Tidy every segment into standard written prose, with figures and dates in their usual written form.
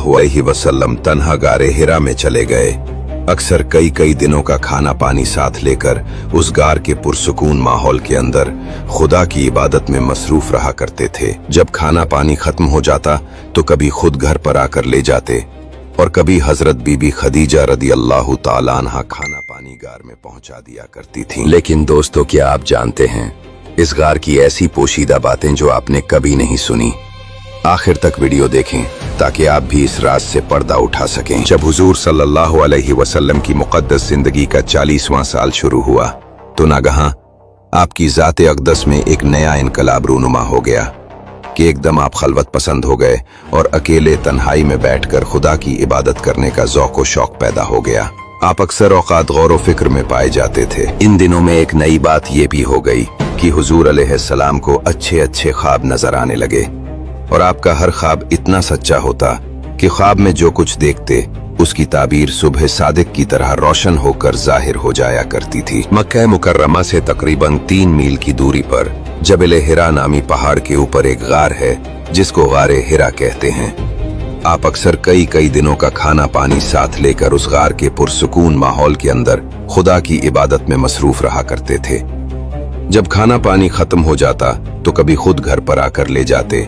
सल्लल्लाहु अलैहि वसल्लम तन्हा गारे हिरा में चले गए। अक्सर कई दिनों का खाना पानी साथ लेकर उस गार के पुरसुकून माहौल के अंदर खुदा की इबादत में मसरूफ रहा करते थे। जब खाना पानी खत्म हो जाता तो कभी खुद घर पर आकर ले जाते और कभी हजरत बीबी खदीजा रदी अल्लाह ताला अन्हा खाना पानी गार में पहुंचा दिया करती थीं। लेकिन दोस्तों, क्या आप जानते हैं इस गार की ऐसी पोशीदा बातें जो आपने कभी नहीं सुनी? आखिर तक वीडियो देखें ताकि आप भी इस राज से पर्दा उठा सकें। जब हुजूर सल्लल्लाहु अलैहि वसल्लम की मुक़द्दस जिंदगी का 40वां साल शुरू हुआ तो नागहां आपकी ज़ात अक़दस में एक नया इनकलाब रूनुमा हो गया कि एकदम आप खलवत पसंद हो गए और अकेले तन्हाई में बैठकर खुदा की इबादत करने का ज़ौक़ व शौक़ पैदा हो गया। आप अक्सर औक़ात गौर व फिक्र में पाए जाते थे। इन दिनों में एक नई बात ये भी हो गई कि हुजूर अलैहिस्सलाम को अच्छे ख्वाब नजर आने लगे और आपका हर ख्वाब इतना सच्चा होता कि ख्वाब में जो कुछ देखते उसकी ताबीर सुबह सादिक की तरह रोशन होकर जाहिर हो जाया करती थी। मक्का मुकर्रमा से तकरीबन 3 मील की दूरी पर जबल हिरा नामी पहाड़ के ऊपर एक गार है जिसको गारे हिरा कहते हैं। आप अक्सर कई दिनों का खाना पानी साथ लेकर उस गार के पुरसुकून माहौल के अंदर खुदा की इबादत में मसरूफ रहा करते थे। जब खाना पानी खत्म हो जाता तो कभी खुद घर पर आकर ले जाते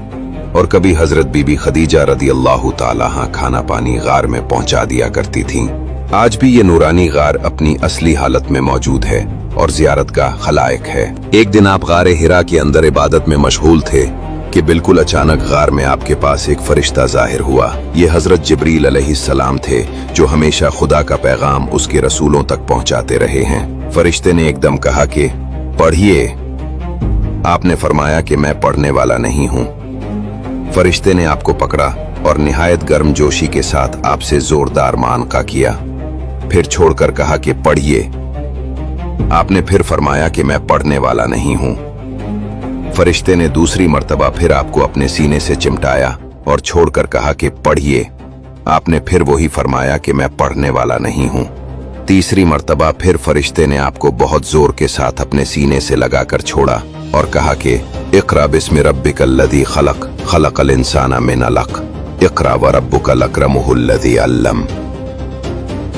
और कभी हजरत बीबी खदीजा रदी अल्लाह ताला अन्हा खाना पानी गार में पहुंचा दिया करती थीं। आज भी ये नूरानी गार अपनी असली हालत में मौजूद है और जियारत का खलाइक है। एक दिन आप गारे हिरा के अंदर इबादत में मशगूल थे कि बिल्कुल अचानक गार में आपके पास एक फरिश्ता जाहिर हुआ। ये हजरत जिब्रील अलैहिस्सलाम थे जो हमेशा खुदा का पैगाम उसके रसूलों तक पहुंचाते रहे हैं। फरिश्ते ने एकदम कहा कि पढ़िए। आपने फरमाया कि मैं पढ़ने वाला नहीं हूं। फरिश्ते ने आपको पकड़ा और निहायत गर्मजोशी के साथ आपसे जोरदार मानका किया, फिर छोड़कर कहा कि पढ़िए। आपने फिर फरमाया कि मैं पढ़ने वाला नहीं हूं। फरिश्ते ने दूसरी मर्तबा फिर आपको अपने सीने से चिमटाया और छोड़कर कहा कि पढ़िए। आपने फिर वही फरमाया कि मैं पढ़ने वाला नहीं हूं। तीसरी मर्तबा फिर फरिश्ते ने आपको बहुत जोर के साथ अपने सीने से लगाकर छोड़ा और कहा कि इक़रा बिस्मि रब्बिकल्लज़ी खलक़ खलक़ल इंसाना मिन अलक़ इक़रा व रब्बुकल अकरमुहुल्लज़ी अल्लम।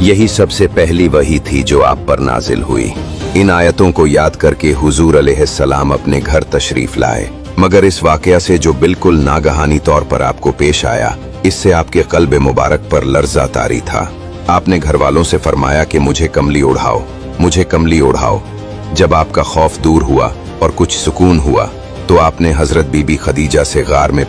यही सबसे पहली वही थी जो आप पर नाजिल हुई। इन आयतों को याद करके हुजूर अलैहिस्सलाम अपने घर तशरीफ लाए, मगर इस वाक़या से जो बिल्कुल नागहानी तौर पर आपको पेश आया, इससे आपके क़ल्ब मुबारक पर लर्ज़ा तारी था। आपने घर वालों से फरमाया कि मुझे कमली ओढ़ाओ, मुझे कमली ओढ़ाओ। जब आपका खौफ दूर हुआ और कुछ सुकून हुआ तो आपने हजरत बीबी खदीजा से गार में